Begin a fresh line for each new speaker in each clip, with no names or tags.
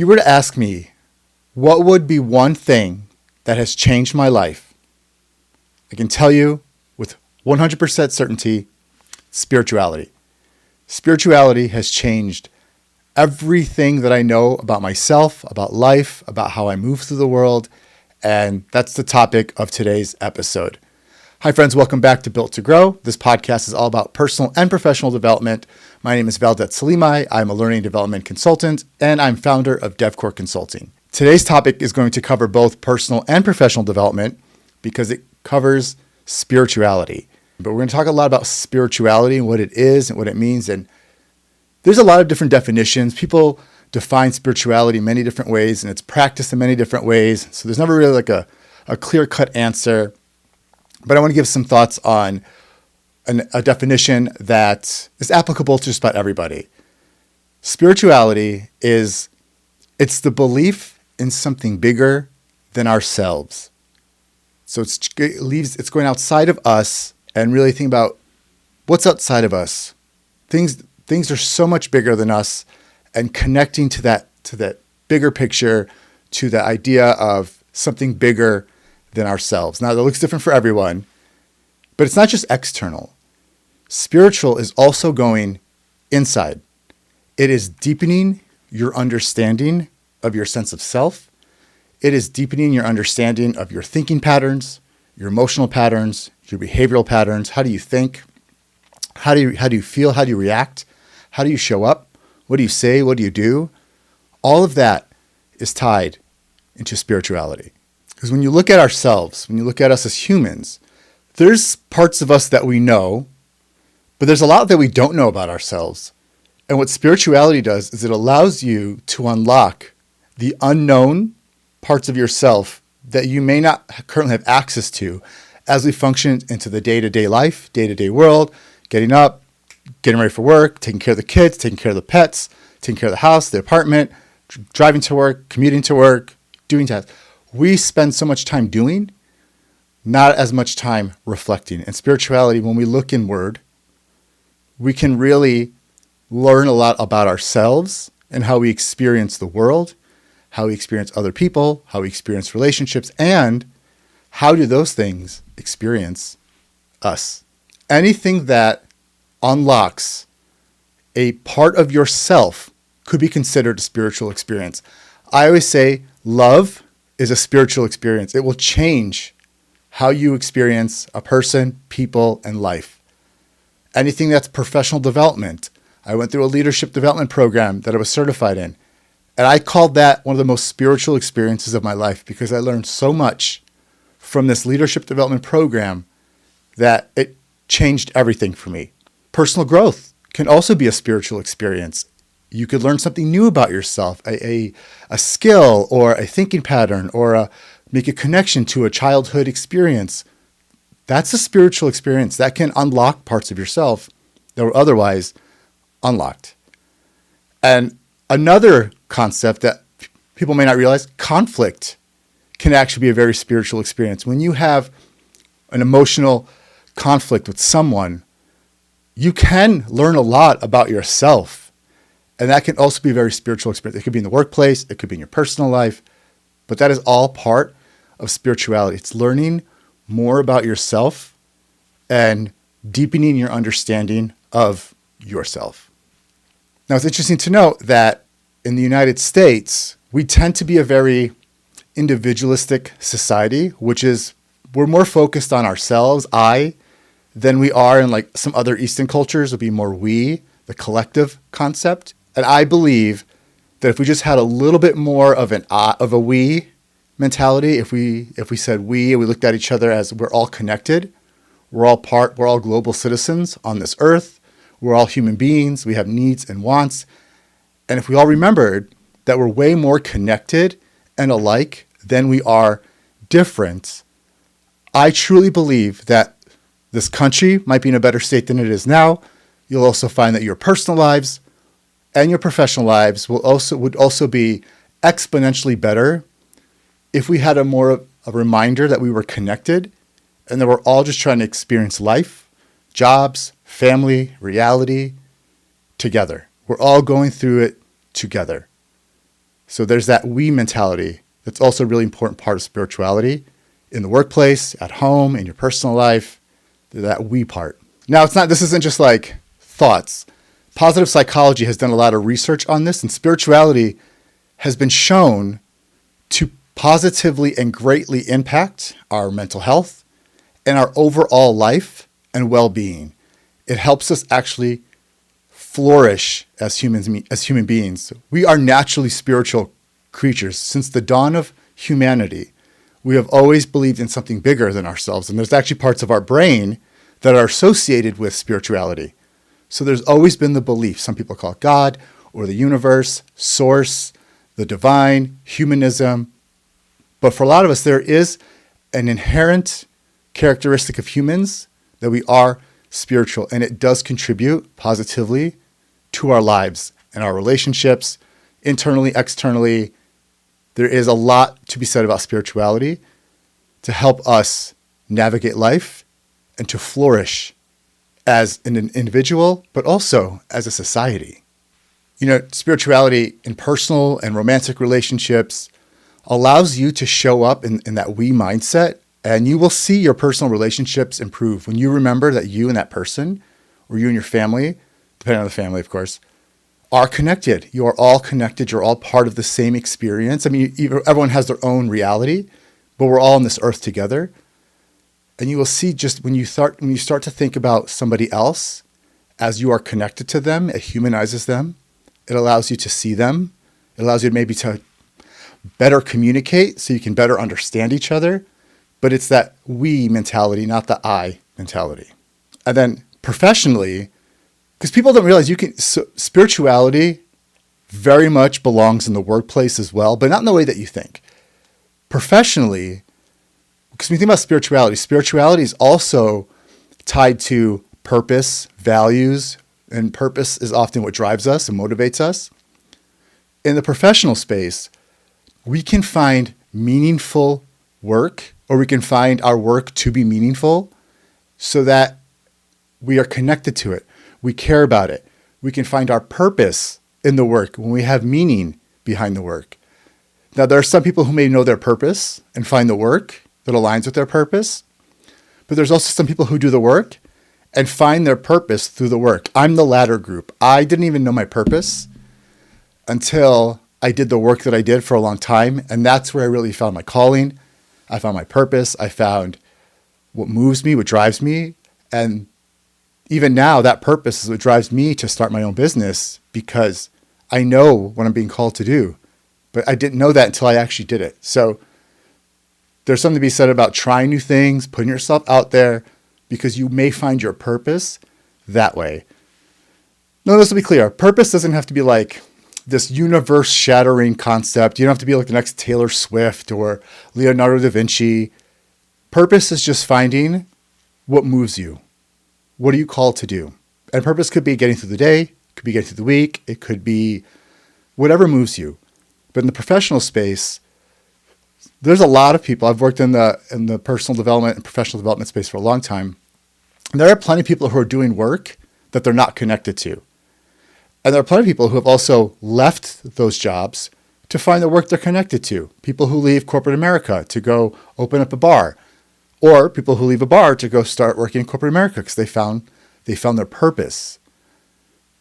you were to ask me, what would be one thing that has changed my life? I can tell you with 100% certainty, spirituality. Spirituality has changed everything that I know about myself, about life, about how I move through the world, and that's the topic of today's episode. Hi friends, welcome back to Built to Grow. This podcast is all about personal and professional development. My name is Valdet Selimaj. I'm a learning development consultant, and I'm founder of DevCore Consulting. Today's topic is going to cover both personal and professional development because it covers spirituality. But we're going to talk a lot about spirituality and what it is and what it means. And there's a lot of different definitions. People define spirituality in many different ways, and it's practiced in many different ways. So there's never really like a clear-cut answer. But I want to give some thoughts on a definition that is applicable to just about everybody. Spirituality it's the belief in something bigger than ourselves. So it's going outside of us and really think about what's outside of us. Things are so much bigger than us, and connecting to that bigger picture, to the idea of something bigger than ourselves. Now, that looks different for everyone, but it's not just external. Spiritual is also going inside. It is deepening your understanding of your sense of self. It is deepening your understanding of your thinking patterns, your emotional patterns, your behavioral patterns. How do you think? How do you feel? How do you react? How do you show up? What do you say? What do you do? All of that is tied into spirituality. Because when you look at ourselves, when you look at us as humans, there's parts of us that we know, but there's a lot that we don't know about ourselves. And what spirituality does is it allows you to unlock the unknown parts of yourself that you may not currently have access to as we function into the day-to-day life, day-to-day world, getting up, getting ready for work, taking care of the kids, taking care of the pets, taking care of the house, the apartment, driving to work, commuting to work, doing tasks. We spend so much time doing, not as much time reflecting. And spirituality, when we look inward, we can really learn a lot about ourselves and how we experience the world, how we experience other people, how we experience relationships, and how do those things experience us. Anything that unlocks a part of yourself could be considered a spiritual experience. I always say love is a spiritual experience. It will change how you experience a person, people, and life. Anything that's professional development. I went through a leadership development program that I was certified in, and I called that one of the most spiritual experiences of my life because I learned so much from this leadership development program that it changed everything for me. Personal growth can also be a spiritual experience. You could learn something new about yourself, a skill or a thinking pattern, or make a connection to a childhood experience. That's a spiritual experience that can unlock parts of yourself that were otherwise unlocked. And another concept that people may not realize, conflict can actually be a very spiritual experience. When you have an emotional conflict with someone, you can learn a lot about yourself. And that can also be a very spiritual experience. It could be in the workplace, it could be in your personal life, but that is all part of spirituality. It's learning more about yourself and deepening your understanding of yourself. Now, it's interesting to note that in the United States, we tend to be a very individualistic society, which is we're more focused on ourselves, than we are in like some other Eastern cultures would be more we, the collective concept. And I believe that if we just had a little bit more of a we mentality, if we said we and we looked at each other as we're all connected, we're all global citizens on this earth, we're all human beings, we have needs and wants. And if we all remembered that we're way more connected and alike than we are different, I truly believe that this country might be in a better state than it is now. You'll also find that your personal lives and your professional lives would also be exponentially better if we had a reminder that we were connected and that we're all just trying to experience life, jobs, family, reality together. We're all going through it together. So there's that we mentality. That's also a really important part of spirituality in the workplace, at home, in your personal life, that we part. Now, this isn't just like thoughts. Positive psychology has done a lot of research on this, and spirituality has been shown to positively and greatly impact our mental health and our overall life and well-being. It helps us actually flourish as human beings. We are naturally spiritual creatures. Since the dawn of humanity, we have always believed in something bigger than ourselves, and there's actually parts of our brain that are associated with spirituality. So there's always been the belief. Some people call it God or the universe, source, the divine, humanism. But for a lot of us, there is an inherent characteristic of humans that we are spiritual, and it does contribute positively to our lives and our relationships, internally, externally. There is a lot to be said about spirituality to help us navigate life and to flourish as an individual, but also as a society. Spirituality in personal and romantic relationships allows you to show up in that we mindset, and you will see your personal relationships improve when you remember that you and that person, or you and your family, depending on the family, of course, are connected. You are all connected. You're all part of the same experience. I mean, everyone has their own reality, but we're all on this earth together. And you will see just when you start to think about somebody else as you are connected to them, it humanizes them. It allows you to see them. It allows you maybe to better communicate so you can better understand each other. But it's that we mentality, not the I mentality. And then professionally, because people don't realize spirituality very much belongs in the workplace as well, but not in the way that you think. Professionally, because when you think about spirituality is also tied to purpose, values, and purpose is often what drives us and motivates us. In the professional space, we can find meaningful work, or we can find our work to be meaningful so that we are connected to it. We care about it. We can find our purpose in the work when we have meaning behind the work. Now, there are some people who may know their purpose and find the work that aligns with their purpose, but there's also some people who do the work and find their purpose through the work. I'm the latter group. I didn't even know my purpose until I did the work that I did for a long time, and that's where I really found my calling. I found my purpose. I found what moves me, what drives me, and even now, that purpose is what drives me to start my own business, because I know what I'm being called to do. But I didn't know that until I actually did it. So there's something to be said about trying new things, putting yourself out there, because you may find your purpose that way. No, this will be clear. Purpose doesn't have to be like this universe-shattering concept. You don't have to be like the next Taylor Swift or Leonardo da Vinci. Purpose is just finding what moves you. What are you called to do? And purpose could be getting through the day, it could be getting through the week, it could be whatever moves you. But in the professional space, there's a lot of people. I've worked in the personal development and professional development space for a long time. And there are plenty of people who are doing work that they're not connected to. And there are plenty of people who have also left those jobs to find the work they're connected to. People who leave corporate America to go open up a bar. Or people who leave a bar to go start working in corporate America because they found their purpose.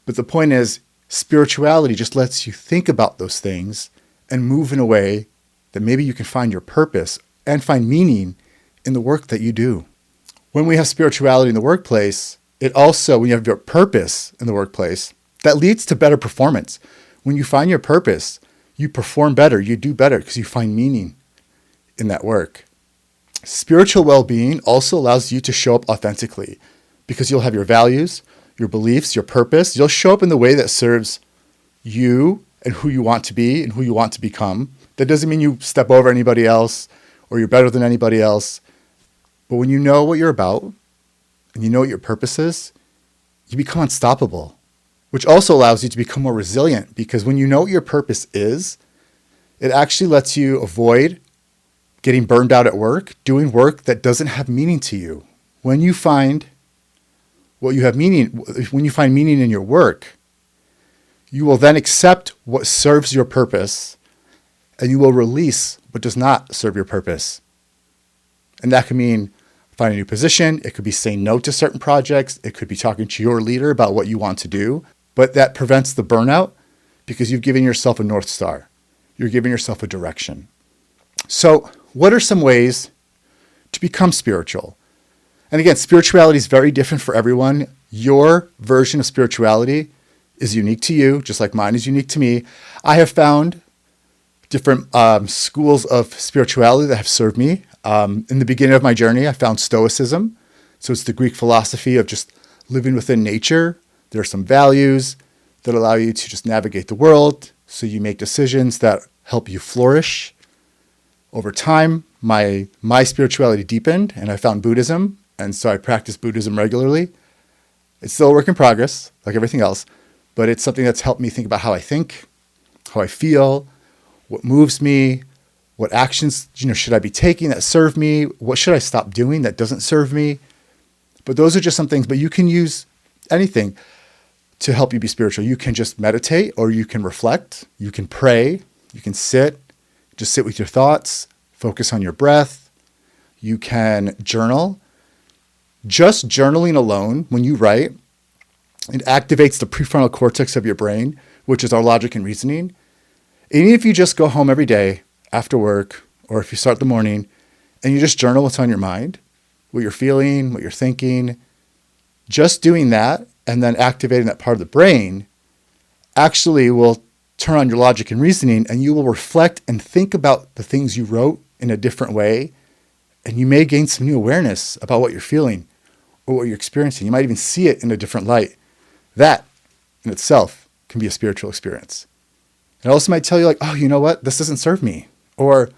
But the point is, spirituality just lets you think about those things and move in a way that maybe you can find your purpose and find meaning in the work that you do. When we have spirituality in the workplace, when you have your purpose in the workplace, that leads to better performance. When you find your purpose, you perform better, you do better because you find meaning in that work. Spiritual well-being also allows you to show up authentically because you'll have your values, your beliefs, your purpose. You'll show up in the way that serves you and who you want to be and who you want to become. That doesn't mean you step over anybody else or you're better than anybody else. But when you know what you're about and you know what your purpose is, you become unstoppable, which also allows you to become more resilient because when you know what your purpose is, it actually lets you avoid getting burned out at work, doing work that doesn't have meaning to you. When you find meaning in your work, you will then accept what serves your purpose and you will release what does not serve your purpose. And that can mean finding a new position. It could be saying no to certain projects. It could be talking to your leader about what you want to do. But that prevents the burnout because you've given yourself a North Star. You're giving yourself a direction. So what are some ways to become spiritual? And again, spirituality is very different for everyone. Your version of spirituality is unique to you, just like mine is unique to me. I have found different schools of spirituality that have served me. In the beginning of my journey, I found Stoicism. So it's the Greek philosophy of just living within nature. There are some values that allow you to just navigate the world. So you make decisions that help you flourish. Over time, my spirituality deepened and I found Buddhism. And so I practice Buddhism regularly. It's still a work in progress, like everything else, but it's something that's helped me think about how I think, how I feel, what moves me, what actions, should I be taking that serve me? What should I stop doing that doesn't serve me? But those are just some things, but you can use anything to help you be spiritual. You can just meditate, or you can reflect, you can pray, you can just sit with your thoughts, focus on your breath. You can journal. Just journaling alone, when you write, it activates the prefrontal cortex of your brain, which is our logic and reasoning. And even if you just go home every day after work, or if you start the morning and you just journal what's on your mind, what you're feeling, what you're thinking, just doing that and then activating that part of the brain actually will turn on your logic and reasoning, and you will reflect and think about the things you wrote in a different way. And you may gain some new awareness about what you're feeling or what you're experiencing. You might even see it in a different light. That in itself can be a spiritual experience. It also might tell you like, oh, you know what? This doesn't serve me. Or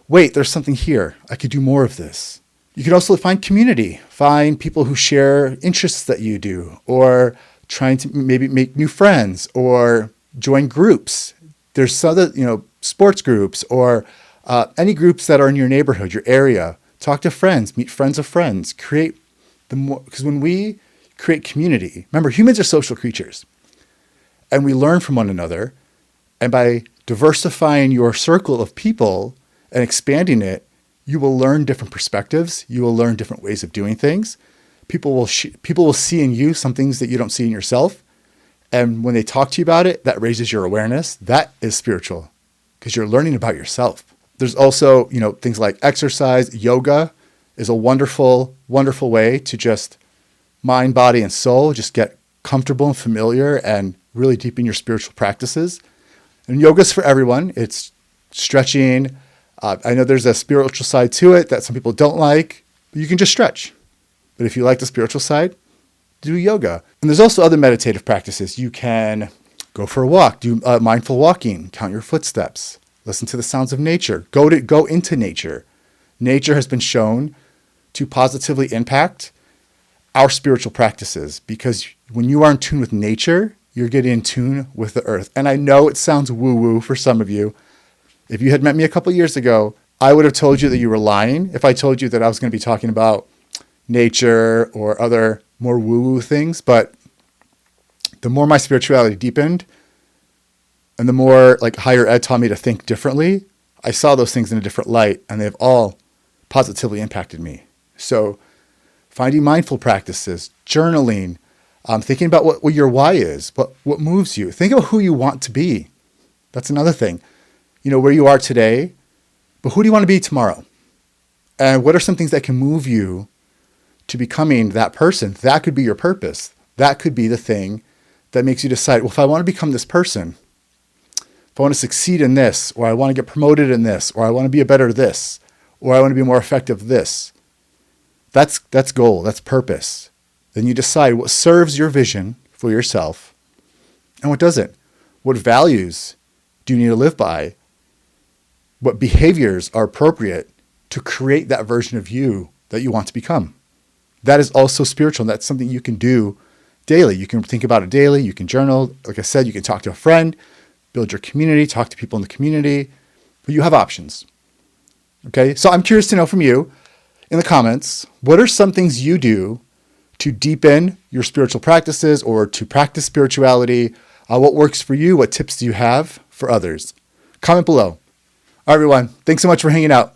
wait, there's something here. I could do more of this. You can also find community, find people who share interests that you do, or trying to maybe make new friends or join groups. There's other, sports groups or any groups that are in your neighborhood, your area. Talk to friends, meet friends of friends, create the more, because when we create community, remember, humans are social creatures and we learn from one another. And by diversifying your circle of people and expanding it, you will learn different perspectives. You will learn different ways of doing things. People will see in you some things that you don't see in yourself. And when they talk to you about it, that raises your awareness. That is spiritual because you're learning about yourself. There's also, things like exercise. Yoga is a wonderful, wonderful way to just mind, body, and soul, just get comfortable and familiar and really deepen your spiritual practices. And yoga's for everyone. It's stretching. I know there's a spiritual side to it that some people don't like, but you can just stretch. But if you like the spiritual side, do yoga. And there's also other meditative practices. You can go for a walk, do mindful walking, count your footsteps, listen to the sounds of nature, go into nature. Nature has been shown to positively impact our spiritual practices because when you are in tune with nature, you're getting in tune with the earth. And I know it sounds woo-woo for some of you. If you had met me a couple years ago, I would have told you that you were lying if I told you that I was going to be talking about nature or other more woo-woo things. But the more my spirituality deepened and the more higher ed taught me to think differently, I saw those things in a different light and they've all positively impacted me. So finding mindful practices, journaling, thinking about what your why is, what moves you. Think about who you want to be. That's another thing. Where you are today, but who do you want to be tomorrow? And what are some things that can move you to becoming that person? That could be your purpose. That could be the thing that makes you decide, well, if I want to become this person, if I want to succeed in this, or I want to get promoted in this, or I want to be a better this, or I want to be more effective this, that's goal, that's purpose. Then you decide what serves your vision for yourself and what doesn't. What values do you need to live by? What behaviors are appropriate to create that version of you that you want to become? That is also spiritual. And that's something you can do daily. You can think about it daily. You can journal. Like I said, you can talk to a friend, build your community, talk to people in the community, but you have options. Okay. So I'm curious to know from you in the comments, what are some things you do to deepen your spiritual practices or to practice spirituality? What works for you? What tips do you have for others? Comment below. All right, everyone. Thanks so much for hanging out.